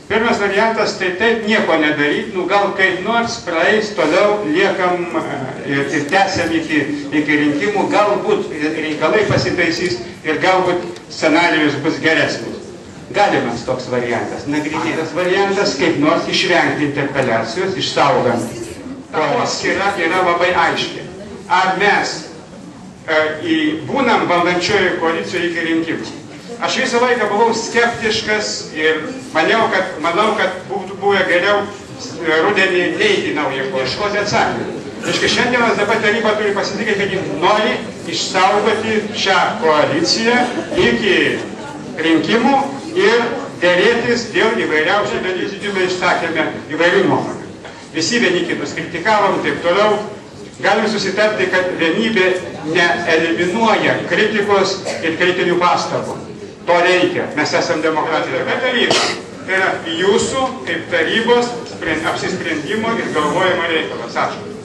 Pirmas variantas, tai taip nieko nedaryti, nu gal kaip nors praeis, toliau liekam ir tęsiam iki rinkimų, galbūt reikalai pasitaisys ir galbūt scenarijus bus geresnis. Galimas toks variantas. Nagrinėtas variantas, kaip nors išvengti interpeliacijos, išsaugant. Takoskyra yra labai aiški. Ar mes būnam valdančioje koalicijoje iki rinkimų? Aš visą laiką buvau skeptiškas ir manau, kad būtų buvę geriau rudenį neiti naują koaliciją, ieškoti atsakymų. Reiškia, šiandienas dabar taryba turi pasitikėti, kad ji nori išsaugoti šią koaliciją iki rinkimų ir dėrėtis dėl įvairiausių dalykų. Mes išsakėme įvairių nuomonių. Visi vieni kitus kritikavom, taip toliau. Galim susitarti, kad vienybė neeliminuoja kritikos ir kritinių pastabų. To reikia. Mes esame demokratija. Bet taryba. Tai yra jūsų kaip tarybos apsisprendimo ir galvojimo reikalas. Ačiū.